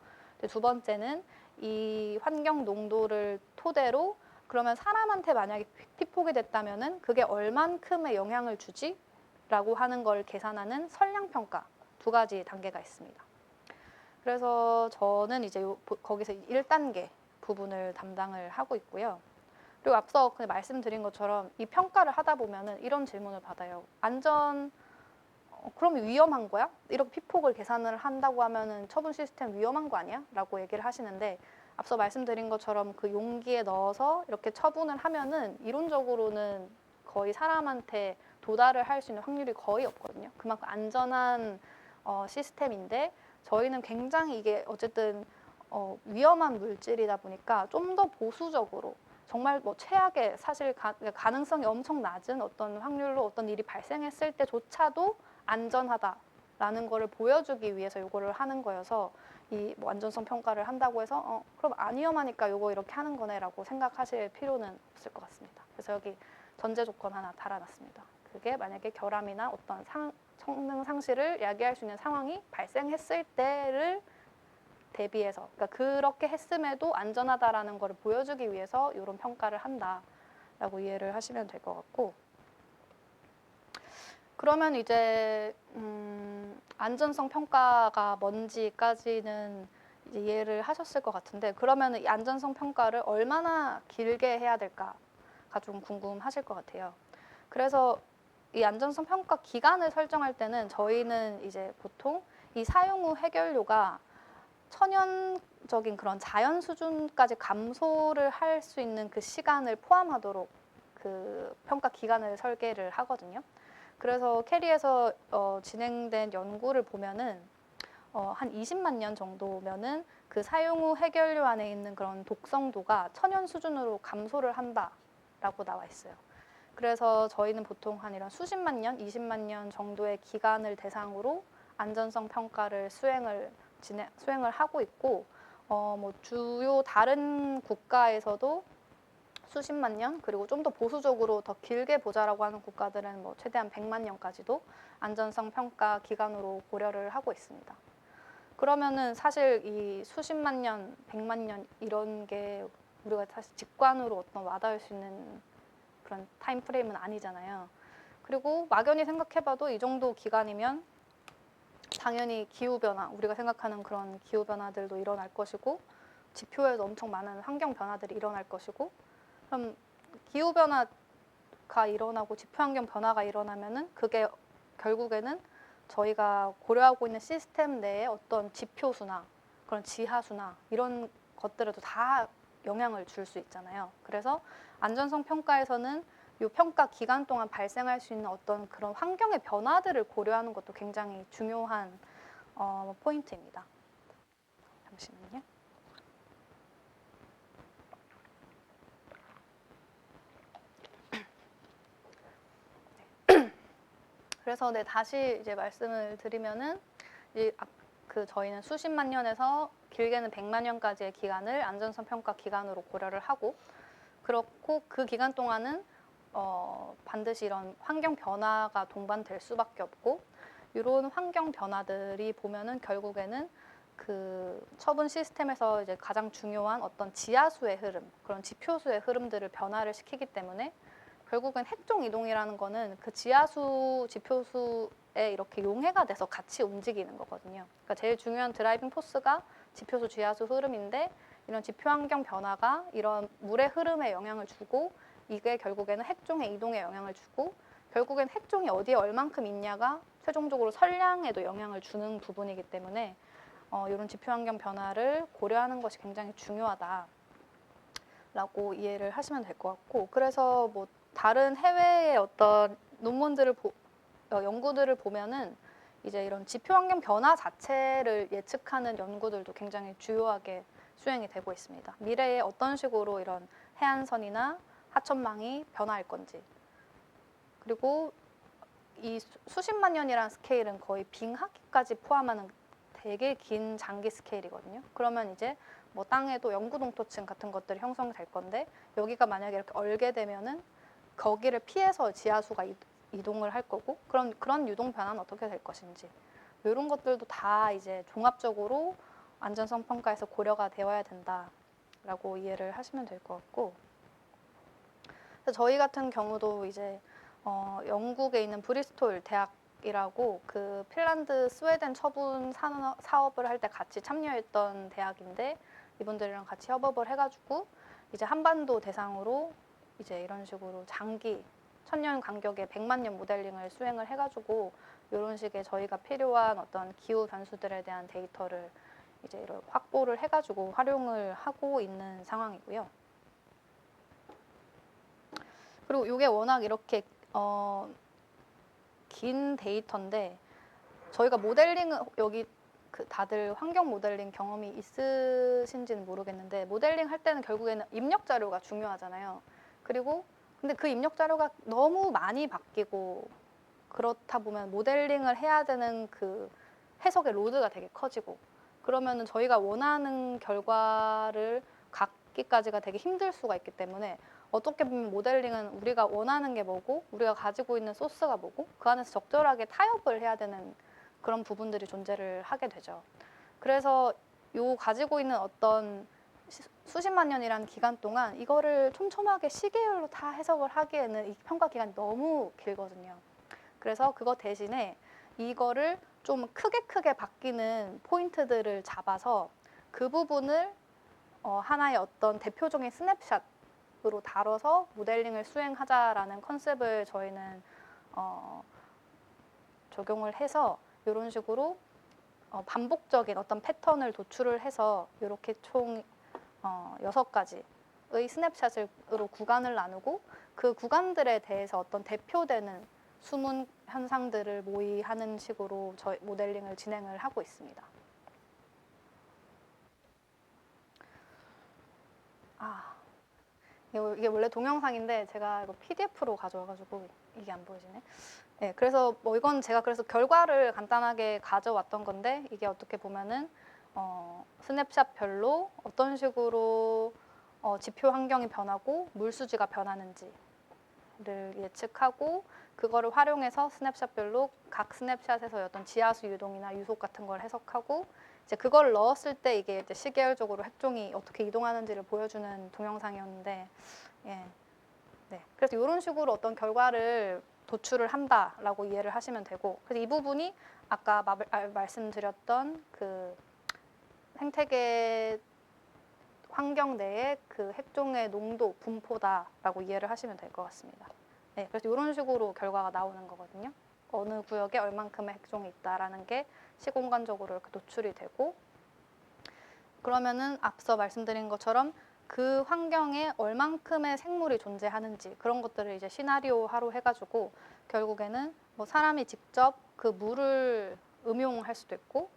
두 번째는 이 환경 농도를 토대로 그러면 사람한테 만약에 피폭이 됐다면은 그게 얼만큼의 영향을 주지? 라고 하는 걸 계산하는 선량평가 2가지 단계가 있습니다. 그래서 저는 이제 거기서 1단계 부분을 담당을 하고 있고요. 그리고 앞서 말씀드린 것처럼 이 평가를 하다 보면은 이런 질문을 받아요. 그럼 위험한 거야? 이렇게 피폭을 계산을 한다고 하면은 처분 시스템 위험한 거 아니야? 라고 얘기를 하시는데 앞서 말씀드린 것처럼 그 용기에 넣어서 이렇게 처분을 하면은 이론적으로는 거의 사람한테 도달을 할 수 있는 확률이 거의 없거든요. 그만큼 안전한 시스템인데 저희는 굉장히 이게 어쨌든 위험한 물질이다 보니까 좀 더 보수적으로 정말 뭐 최악의 사실 가능성이 엄청 낮은 어떤 확률로 어떤 일이 발생했을 때조차도 안전하다라는 거를 보여주기 위해서 이거를 하는 거여서 이 뭐 안전성 평가를 한다고 해서 그럼 안 위험하니까 이거 이렇게 하는 거네라고 생각하실 필요는 없을 것 같습니다. 그래서 여기 전제 조건 하나 달아놨습니다. 그게 만약에 결함이나 어떤 성능 상실을 야기할 수 있는 상황이 발생했을 때를 대비해서 그러니까 그렇게 했음에도 안전하다라는 거를 보여주기 위해서 이런 평가를 한다라고 이해를 하시면 될 것 같고 그러면 이제 안전성 평가가 뭔지까지는 이제 이해를 하셨을 것 같은데 그러면 이 안전성 평가를 얼마나 길게 해야 될까가 좀 궁금하실 것 같아요. 그래서 이 안전성 평가 기간을 설정할 때는 저희는 이제 보통 이 사용 후 해결료가 천연적인 그런 자연 수준까지 감소를 할 수 있는 그 시간을 포함하도록 그 평가 기간을 설계를 하거든요. 그래서 캐리에서 진행된 연구를 보면은 한 20만 년 정도면은 그 사용 후 해결료 안에 있는 그런 독성도가 천연 수준으로 감소를 한다라고 나와 있어요. 그래서 저희는 보통 한 이런 수십만 년, 20만 년 정도의 기간을 대상으로 안전성 평가를 수행을 하고 있고 뭐 주요 다른 국가에서도 수십만 년 그리고 좀 더 보수적으로 더 길게 보자라고 하는 국가들은 뭐 최대한 100만 년까지도 안전성 평가 기간으로 고려를 하고 있습니다. 그러면은 사실 이 수십만 년, 100만 년 이런 게 우리가 사실 직관으로 어떤 와닿을 수 있는 그런 타임 프레임은 아니잖아요. 그리고 막연히 생각해봐도 이 정도 기간이면 당연히 기후변화, 우리가 생각하는 그런 기후변화들도 일어날 것이고 지표에도 엄청 많은 환경 변화들이 일어날 것이고 그럼 기후변화가 일어나고 지표 환경 변화가 일어나면은 그게 결국에는 저희가 고려하고 있는 시스템 내에 어떤 지표수나 그런 지하수나 이런 것들에도 다 영향을 줄 수 있잖아요. 그래서 안전성 평가에서는 이 평가 기간 동안 발생할 수 있는 어떤 그런 환경의 변화들을 고려하는 것도 굉장히 중요한 포인트입니다. 잠시만요. 그래서 다시 이제 말씀을 드리면은 저희는 수십만 년에서 길게는 100만 년까지의 기간을 안전성 평가 기간으로 고려를 하고 그렇고 그 기간 동안은 반드시 이런 환경 변화가 동반될 수밖에 없고 이런 환경 변화들이 보면은 결국에는 그 처분 시스템에서 이제 가장 중요한 어떤 지하수의 흐름, 그런 지표수의 흐름들을 변화를 시키기 때문에 결국엔 핵종 이동이라는 거는 그 지하수, 지표수에 이렇게 용해가 돼서 같이 움직이는 거거든요. 그러니까 제일 중요한 드라이빙 포스가 지표수, 지하수 흐름인데 이런 지표 환경 변화가 이런 물의 흐름에 영향을 주고 이게 결국에는 핵종의 이동에 영향을 주고 결국엔 핵종이 어디에 얼만큼 있냐가 최종적으로 선량에도 영향을 주는 부분이기 때문에 이런 지표 환경 변화를 고려하는 것이 굉장히 중요하다라고 이해를 하시면 될 것 같고 그래서 뭐 다른 해외의 어떤 논문들을 연구들을 보면은 이제 이런 지표 환경 변화 자체를 예측하는 연구들도 굉장히 주요하게 수행이 되고 있습니다. 미래에 어떤 식으로 이런 해안선이나 하천망이 변화할 건지 그리고 이 수십만 년이라는 스케일은 거의 빙하기까지 포함하는 되게 긴 장기 스케일이거든요. 그러면 이제 뭐 땅에도 영구 동토층 같은 것들이 형성될 건데 여기가 만약에 이렇게 얼게 되면은 거기를 피해서 지하수가 이동을 할 거고 그런 유동 변화는 어떻게 될 것인지 이런 것들도 다 이제 종합적으로 안전성 평가에서 고려가 되어야 된다라고 이해를 하시면 될 것 같고 그래서 저희 같은 경우도 이제 영국에 있는 브리스톨 대학이라고 그 핀란드 스웨덴 처분 사업을 할 때 같이 참여했던 대학인데 이분들이랑 같이 협업을 해가지고 이제 한반도 대상으로 이제 이런 식으로 장기 1000년 간격의 100만 년 모델링을 수행을 해가지고 이런 식의 저희가 필요한 어떤 기후 변수들에 대한 데이터를 이제 이렇게 확보를 해가지고 활용을 하고 있는 상황이고요. 그리고 이게 워낙 이렇게 긴 데이터인데 저희가 모델링은 여기 그 다들 환경 모델링 경험이 있으신지는 모르겠는데 모델링 할 때는 결국에는 입력 자료가 중요하잖아요. 그리고 근데 그 입력 자료가 너무 많이 바뀌고 그렇다 보면 모델링을 해야 되는 그 해석의 로드가 되게 커지고 그러면은 저희가 원하는 결과를 갖기까지가 되게 힘들 수가 있기 때문에 어떻게 보면 모델링은 우리가 원하는 게 뭐고 우리가 가지고 있는 소스가 뭐고 그 안에서 적절하게 타협을 해야 되는 그런 부분들이 존재를 하게 되죠. 그래서 요 가지고 있는 어떤 수십만 년이라는 기간 동안 이거를 촘촘하게 시계열로 다 해석을 하기에는 이 평가 기간이 너무 길거든요. 그래서 그거 대신에 이거를 좀 크게 바뀌는 포인트들을 잡아서 그 부분을 하나의 어떤 대표적인 스냅샷으로 다뤄서 모델링을 수행하자라는 컨셉을 저희는 적용을 해서 이런 식으로 반복적인 어떤 패턴을 도출을 해서 이렇게 총 6가지의 스냅샷으로 구간을 나누고 그 구간들에 대해서 어떤 대표되는 숨은 현상들을 모의하는 식으로 저희 모델링을 진행을 하고 있습니다. 이게 원래 동영상인데 제가 이거 PDF로 가져와가지고 이게 안 보이시네. 네, 그래서 뭐 이건 제가 그래서 결과를 간단하게 가져왔던 건데 이게 어떻게 보면은 스냅샷별로 어떤 식으로 지표 환경이 변하고 물 수지가 변하는지를 예측하고 그거를 활용해서 스냅샷별로 각 스냅샷에서 어떤 지하수 유동이나 유속 같은 걸 해석하고 이제 그걸 넣었을 때 이게 이제 시계열적으로 핵종이 어떻게 이동하는지를 보여주는 동영상이었는데, 예, 네. 그래서 이런 식으로 어떤 결과를 도출을 한다라고 이해를 하시면 되고, 그래서 이 부분이 아까 말씀드렸던 그 생태계 환경 내의 그 핵종의 농도, 분포다라고 이해를 하시면 될 것 같습니다. 네, 그래서 이런 식으로 결과가 나오는 거거든요. 어느 구역에 얼만큼의 핵종이 있다라는 게 시공간적으로 이렇게 노출이 되고 그러면은 앞서 말씀드린 것처럼 그 환경에 얼만큼의 생물이 존재하는지 그런 것들을 이제 시나리오화로 해가지고 결국에는 뭐 사람이 직접 그 물을 음용할 수도 있고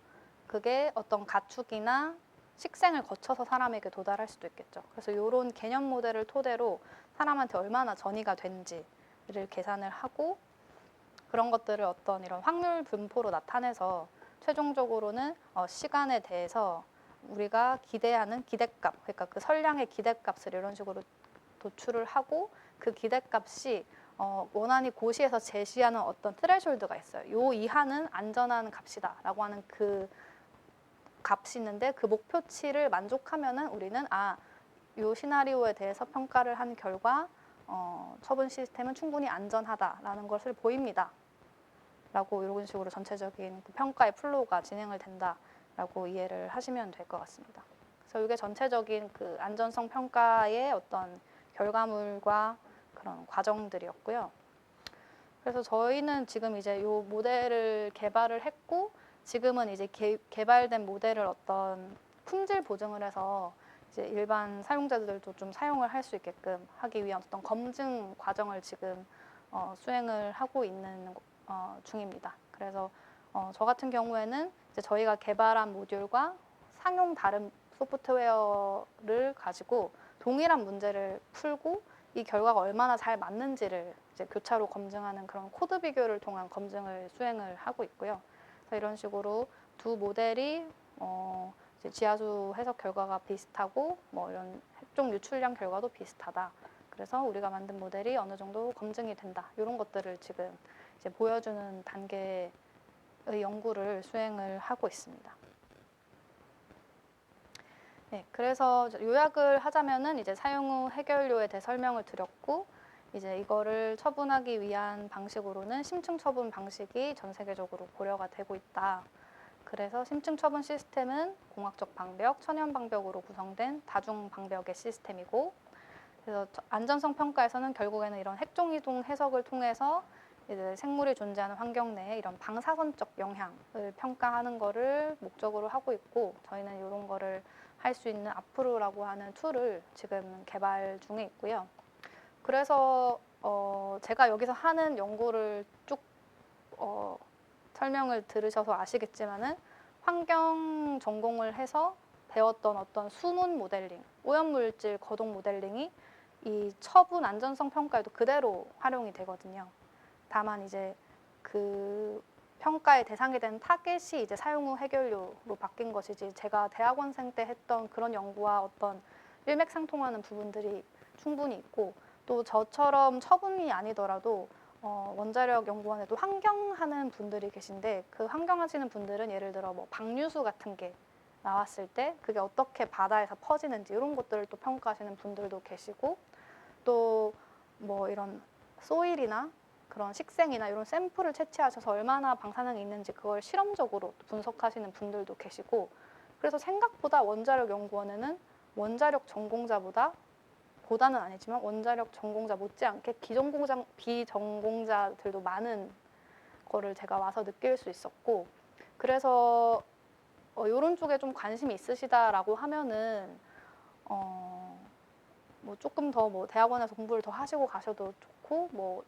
그게 어떤 가축이나 식생을 거쳐서 사람에게 도달할 수도 있겠죠. 그래서 이런 개념 모델을 토대로 사람한테 얼마나 전이가 된지를 계산을 하고 그런 것들을 어떤 이런 확률 분포로 나타내서 최종적으로는 시간에 대해서 우리가 기대하는 기대값, 그러니까 그 선량의 기대값을 이런 식으로 도출을 하고 그 기대값이 원안이 고시에서 제시하는 어떤 트레շ홀드가 있어요. 요 이하는 안전한 값이다라고 하는 그 값이 있는데 그 목표치를 만족하면은 우리는 요 시나리오에 대해서 평가를 한 결과 처분 시스템은 충분히 안전하다라는 것을 보입니다. 라고 이런 식으로 전체적인 그 평가의 플로우가 진행을 된다라고 이해를 하시면 될 것 같습니다. 그래서 이게 전체적인 그 안전성 평가의 어떤 결과물과 그런 과정들이었고요. 그래서 저희는 지금 이제 요 모델을 개발을 했고 지금은 이제 개발된 모델을 어떤 품질 보증을 해서 이제 일반 사용자들도 좀 사용을 할 수 있게끔 하기 위한 어떤 검증 과정을 지금 수행을 하고 있는 중입니다. 그래서 저 같은 경우에는 이제 저희가 개발한 모듈과 상용 다른 소프트웨어를 가지고 동일한 문제를 풀고 이 결과가 얼마나 잘 맞는지를 이제 교차로 검증하는 그런 코드 비교를 통한 검증을 수행을 하고 있고요. 그래서 이런 식으로 두 모델이 이제 지하수 해석 결과가 비슷하고 뭐 이런 핵종 유출량 결과도 비슷하다. 그래서 우리가 만든 모델이 어느 정도 검증이 된다. 이런 것들을 지금 이제 보여주는 단계의 연구를 수행을 하고 있습니다. 네, 그래서 요약을 하자면은 이제 사용 후 해결료에 대해 설명을 드렸고 이제 이거를 처분하기 위한 방식으로는 심층 처분 방식이 전 세계적으로 고려가 되고 있다. 그래서 심층 처분 시스템은 공학적 방벽, 천연 방벽으로 구성된 다중 방벽의 시스템이고, 그래서 안전성 평가에서는 결국에는 이런 핵종 이동 해석을 통해서 이제 생물이 존재하는 환경 내에 이런 방사선적 영향을 평가하는 거를 목적으로 하고 있고, 저희는 이런 거를 할 수 있는 아프루라고 하는 툴을 지금 개발 중에 있고요. 그래서 제가 여기서 하는 연구를 쭉 설명을 들으셔서 아시겠지만은 환경 전공을 해서 배웠던 어떤 수문 모델링, 오염물질 거동 모델링이 이 처분 안전성 평가에도 그대로 활용이 되거든요. 다만 이제 그 평가의 대상이 되는 타겟이 이제 사용 후 해결료로 바뀐 것이지, 제가 대학원생 때 했던 그런 연구와 어떤 일맥상통하는 부분들이 충분히 있고, 또 저처럼 처분이 아니더라도 원자력 연구원에도 환경하는 분들이 계신데, 그 환경하시는 분들은 예를 들어 뭐 방류수 같은 게 나왔을 때 그게 어떻게 바다에서 퍼지는지 이런 것들을 또 평가하시는 분들도 계시고, 또 뭐 이런 소일이나 그런 식생이나 이런 샘플을 채취하셔서 얼마나 방사능이 있는지 그걸 실험적으로 분석하시는 분들도 계시고, 그래서 생각보다 원자력 연구원에는 원자력 전공자보다는 아니지만 원자력 전공자 못지않게 비전공자들도 많은 거를 제가 와서 느낄 수 있었고, 그래서 이런 쪽에 좀 관심이 있으시다라고 하면은 뭐 조금 더 뭐 대학원에서 공부를 더 하시고 가셔도 좋고, 뭐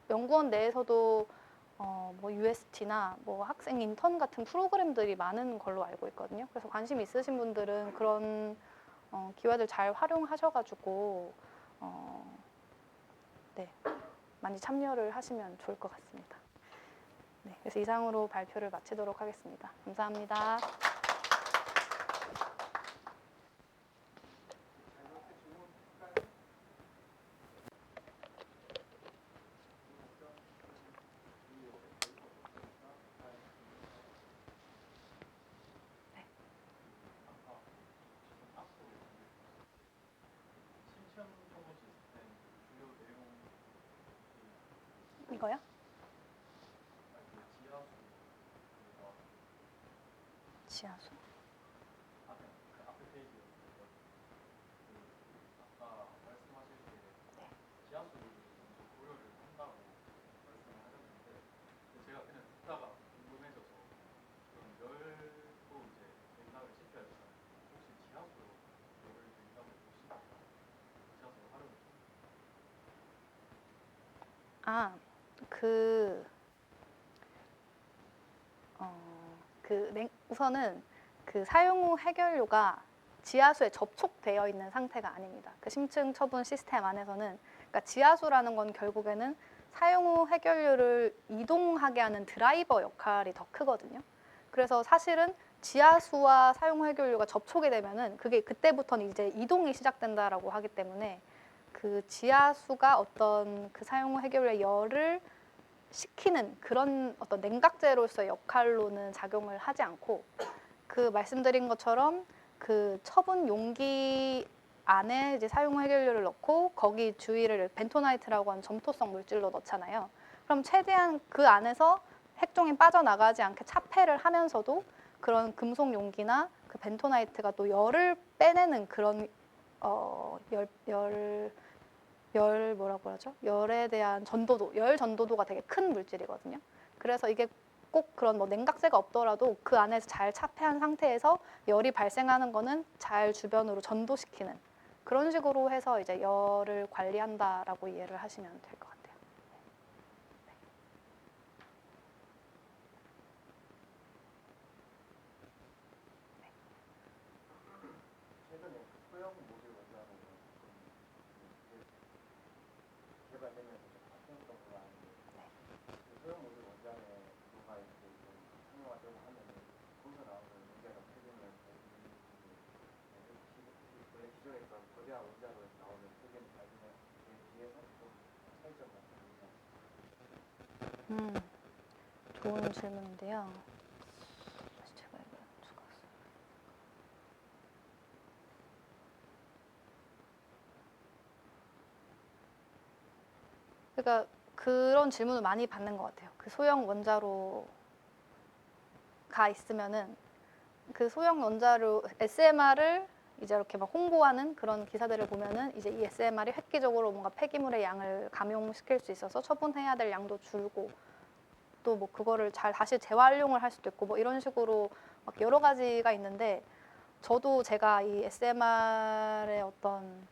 연구원 내에서도 뭐 UST나 뭐 학생 인턴 같은 프로그램들이 많은 걸로 알고 있거든요. 그래서 관심 있으신 분들은 그런 기회들 잘 활용하셔가지고 네, 많이 참여를 하시면 좋을 것 같습니다. 네, 그래서 이상으로 발표를 마치도록 하겠습니다. 감사합니다. 이거요? 지하수. 아, 우선은 그 사용 후 해결료가 지하수에 접촉되어 있는 상태가 아닙니다. 그 심층 처분 시스템 안에서는, 그러니까 지하수라는 건 결국에는 사용 후 해결료를 이동하게 하는 드라이버 역할이 더 크거든요. 그래서 사실은 지하수와 사용 후 해결료가 접촉이 되면은 그게 그때부터는 이제 이동이 시작된다라고 하기 때문에, 그 지하수가 어떤 그 사용 후 해결료의 열을 식히는 그런 어떤 냉각제로서의 역할로는 작용을 하지 않고, 그 말씀드린 것처럼 그 처분 용기 안에 이제 사용 해결료를 넣고 거기 주위를 벤토나이트라고 하는 점토성 물질로 넣잖아요. 그럼 최대한 그 안에서 핵종이 빠져나가지 않게 차폐를 하면서도 그런 금속 용기나 그 벤토나이트가 또 열을 빼내는 그런 뭐라고 하죠? 열에 대한 전도도, 열 전도도가 되게 큰 물질이거든요. 그래서 이게 꼭 그런 뭐 냉각제가 없더라도 그 안에서 잘 차폐한 상태에서 열이 발생하는 거는 잘 주변으로 전도시키는 그런 식으로 해서 이제 열을 관리한다라고 이해를 하시면 될 것 같아요. 최근에 소형 모듈 원자로 개발되면서 좀 바뀌었던 걸로 아는데, 그 소형 모듈 원자에 누가 이렇게 좀 사용하려고 하면은 거기서 나오는 문제가 세균이랑 원래 기존에 있던 거대한 원자로에서 나오는 세균 발균에 비해서 좀 차이점 같은 게 있나요? 좋은 질문인데요. 제가 이거 추가했어요. 그러니까 그런 질문을 많이 받는 것 같아요. 그 소형 원자로가 있으면은 그 소형 원자로 SMR을 이제 이렇게 막 홍보하는 그런 기사들을 보면은 이제 이 SMR이 획기적으로 뭔가 폐기물의 양을 감용시킬 수 있어서 처분해야 될 양도 줄고 또 뭐 그거를 잘 다시 재활용을 할 수도 있고 뭐 이런 식으로 막 여러 가지가 있는데 저도 제가 이 SMR의 어떤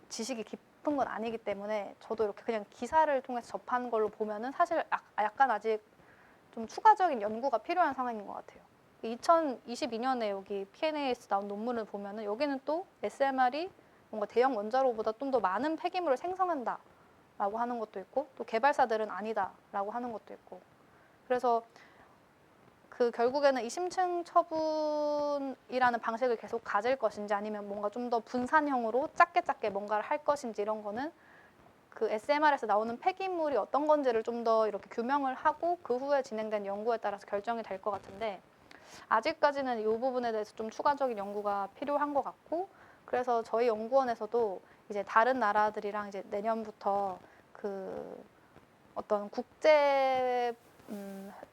지식이 깊은 건 아니기 때문에 저도 이렇게 그냥 기사를 통해서 접한 걸로 보면은 사실 약간 아직 좀 추가적인 연구가 필요한 상황인 것 같아요. 2022년에 여기 PNAS 나온 논문을 보면은 여기는 또 SMR이 뭔가 대형 원자로보다 좀 더 많은 폐기물을 생성한다라고 하는 것도 있고 또 개발사들은 아니다라고 하는 것도 있고 그래서 그 결국에는 이 심층 처분이라는 방식을 계속 가질 것인지 아니면 뭔가 좀 더 분산형으로 작게 뭔가를 할 것인지 이런 거는 그 SMR에서 나오는 폐기물이 어떤 건지를 좀 더 이렇게 규명을 하고 그 후에 진행된 연구에 따라서 결정이 될 것 같은데 아직까지는 이 부분에 대해서 좀 추가적인 연구가 필요한 것 같고 그래서 저희 연구원에서도 이제 다른 나라들이랑 이제 내년부터 그 어떤 국제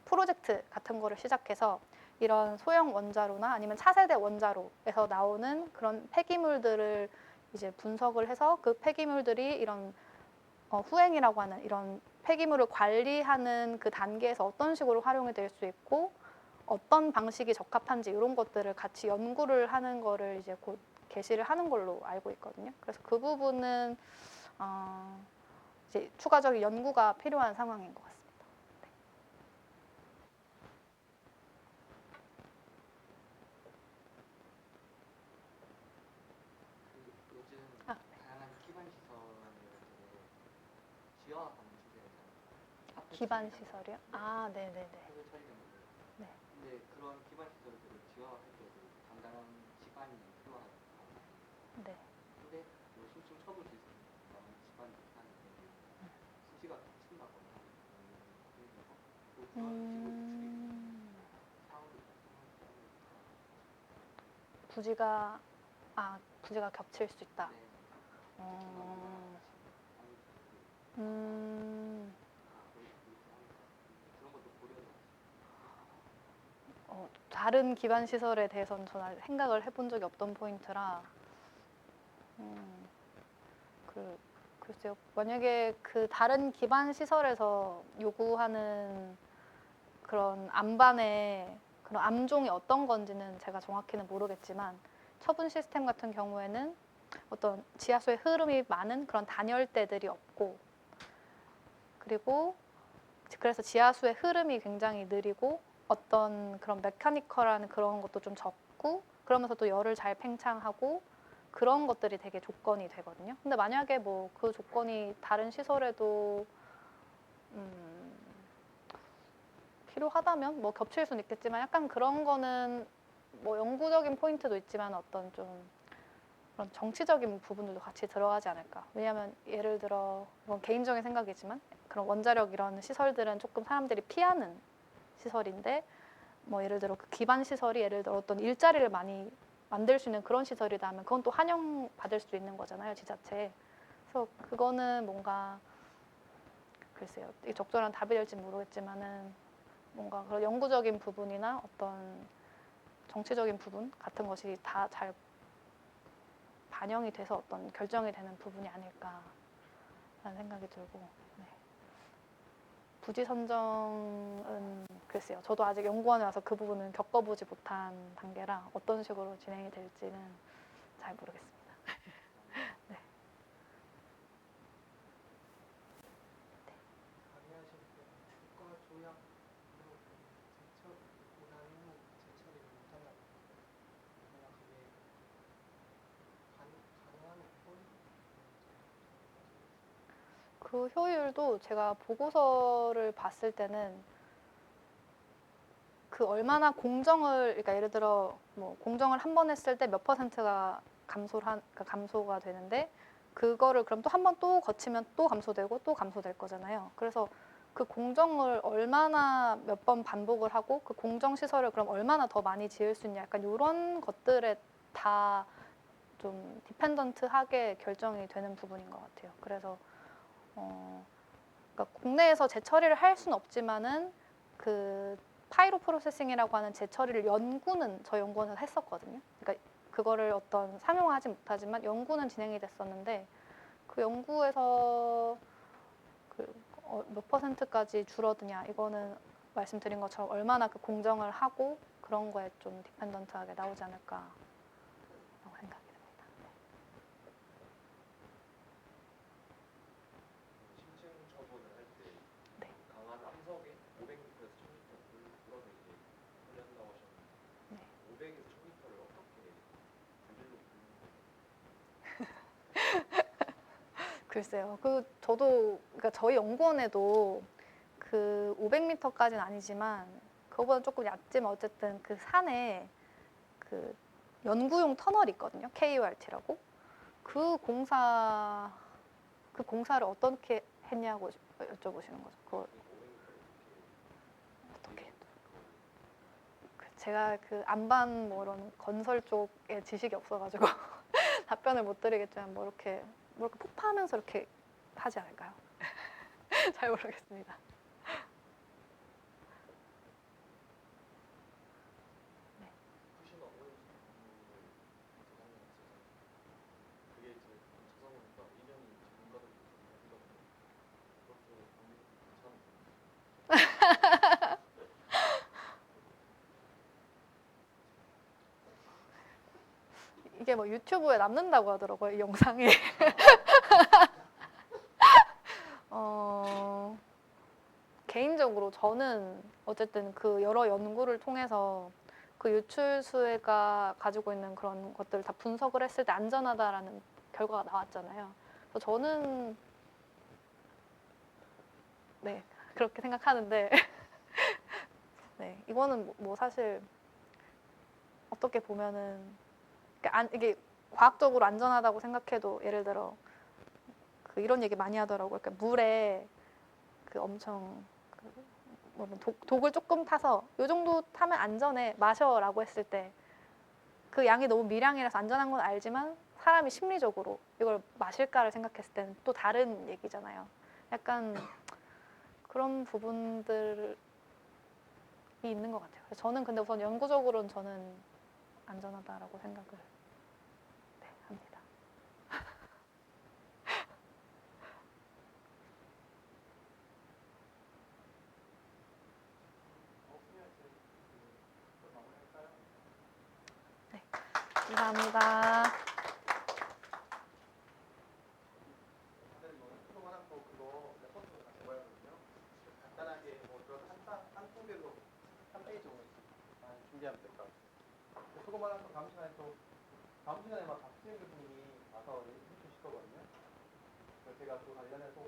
프로젝트 같은 거를 시작해서 이런 소형 원자로나 아니면 차세대 원자로에서 나오는 그런 폐기물들을 이제 분석을 해서 그 폐기물들이 이런 후행이라고 하는 이런 폐기물을 관리하는 그 단계에서 어떤 식으로 활용이 될 수 있고 어떤 방식이 적합한지 이런 것들을 같이 연구를 하는 거를 이제 곧 개시를 하는 걸로 알고 있거든요. 그래서 그 부분은 이제 추가적인 연구가 필요한 상황인 것 같습니다. 그 요즘 아, 다양한 기반 시설을 지역화하는 추세잖아요. 기반 시설이요? 아, 네네네. 폐쇄 처리된 것들. 네. 근데 그런 기반 시설들을 지역화할 때도 상당한 시간이 필요하다고 네. 근데 뭐 심층 처분 시설은 상당한 시간이 필요한데 수시가 겹친다거나 그래서 또 그런 식으로 줄이는 사업을 부지가 부지가 겹칠 수 있다. 네. 어, 그런 음, 것도 고려를 다른 기반 시설에 대해서는 저는 생각을 해본 적이 없던 포인트라, 글쎄요. 만약에 그 다른 기반 시설에서 요구하는 그런 암반의 그런 암종이 어떤 건지는 제가 정확히는 모르겠지만 처분 시스템 같은 경우에는 어떤 지하수의 흐름이 많은 그런 단열대들이 없고 그리고 그래서 지하수의 흐름이 굉장히 느리고 어떤 그런 메카니컬한 그런 것도 좀 적고 그러면서 또 열을 잘 팽창하고 그런 것들이 되게 조건이 되거든요. 근데 만약에 뭐 그 조건이 다른 시설에도 필요하다면 뭐 겹칠 수는 있겠지만 약간 그런 거는 뭐 영구적인 포인트도 있지만 어떤 좀 그런 정치적인 부분들도 같이 들어가지 않을까. 왜냐하면 예를 들어 이건 개인적인 생각이지만 그런 원자력 이런 시설들은 조금 사람들이 피하는 시설인데 뭐 예를 들어 그 기반 시설이 예를 들어 어떤 일자리를 많이 만들 수 있는 그런 시설이다 하면 그건 또 환영받을 수 있는 거잖아요, 지자체에. 그래서 그거는 뭔가 글쎄요, 이게 적절한 답이 될지 모르겠지만은 뭔가 그런 영구적인 부분이나 어떤 정치적인 부분 같은 것이 다 잘 반영이 돼서 어떤 결정이 되는 부분이 아닐까라는 생각이 들고 네. 부지 선정은 글쎄요. 저도 아직 연구원에 와서 그 부분은 겪어보지 못한 단계라 어떤 식으로 진행이 될지는 잘 모르겠습니다. 네. 강의하실 때 주가 조약 제철 고난이는 제철이를 못하냐 그냥 그게 가능한 건 그 효율도 제가 보고서를 봤을 때는 그 얼마나 공정을 그러니까 예를 들어 뭐 공정을 한 번 했을 때 몇 퍼센트가 그러니까 감소가 되는데 그거를 그럼 또 한 번 또 거치면 또 감소되고 또 감소될 거잖아요. 그래서 그 공정을 얼마나 몇 번 반복을 하고 그 공정 시설을 그럼 얼마나 더 많이 지을 수 있냐 약간 이런 것들에 다 좀 디펜던트하게 결정이 되는 부분인 것 같아요. 그래서 그러니까 국내에서 재처리를 할 수는 없지만은 그 파이로 프로세싱이라고 하는 재처리를 연구는 저희 연구원에서 했었거든요. 그러니까 그거를 어떤 상용화하지 못하지만 연구는 진행이 됐었는데 그 연구에서 몇 %까지 줄어드냐 이거는 말씀드린 것처럼 얼마나 그 공정을 하고 그런 거에 좀 디펜던트하게 나오지 않을까라고 생각이 듭니다. 심층 처분을 할 때 네. 강한 함석에 500m에서 1000m 물 불어서 이제 처리한다고 하셨는데 네. 500에서 1000m를 어떻게 물질로 부르는 거예요? 글쎄요. 저도 그러니까 저희 연구원에도 그 500m까지는 아니지만 그거보다 조금 얕지만 어쨌든 그 산에 그 연구용 터널이 있거든요. KURT라고. 그 공사를 어떻게 했냐고 여쭤보시는 거죠. 그걸 500m를 어떻게 제가 그 안반 뭐 이런 건설 쪽에 지식이 없어가지고 답변을 못 드리겠지만 뭐 이렇게 폭파하면서 이렇게 하지 않을까요? 잘 모르겠습니다. 푸시가 오염수 방류를 제작했어요. 그게 이제 찾아보니까 1년이 전문가들이 있거든요. 그것도 괜찮은 이게 뭐 유튜브에 남는다고 하더라고요, 이 영상이. 개인적으로 저는 어쨌든 그 여러 연구를 통해서 그 유출수가 가지고 있는 그런 것들을 다 분석을 했을 때 안전하다라는 결과가 나왔잖아요. 그래서 저는 네, 그렇게 생각하는데 네, 이거는 뭐 사실 어떻게 보면은 이게 과학적으로 안전하다고 생각해도 예를 들어 그 이런 얘기 많이 하더라고요. 그러니까 물에 그 엄청 독을 조금 타서 이 정도 타면 안전해 마셔라고 했을 때 그 양이 너무 미량이라서 안전한 건 알지만 사람이 심리적으로 이걸 마실까를 생각했을 때는 또 다른 얘기잖아요. 약간 그런 부분들이 있는 것 같아요. 저는 근데 우선 연구적으로는 저는 안전하다라고 생각을 네, 합니다. 네, 감사합니다. 다들 뭐 소금 하나 또 그거 레포트도 다 적어야 하거든요. 간단하게 뭐 들어서 한 통계로 한 페이지 정도 준비하면 될 것 같아요. 소금 하나 또 다음 시간에 막 박수현 교수님이 와서 해주실 거거든요. 그래서 제가 그 관련해서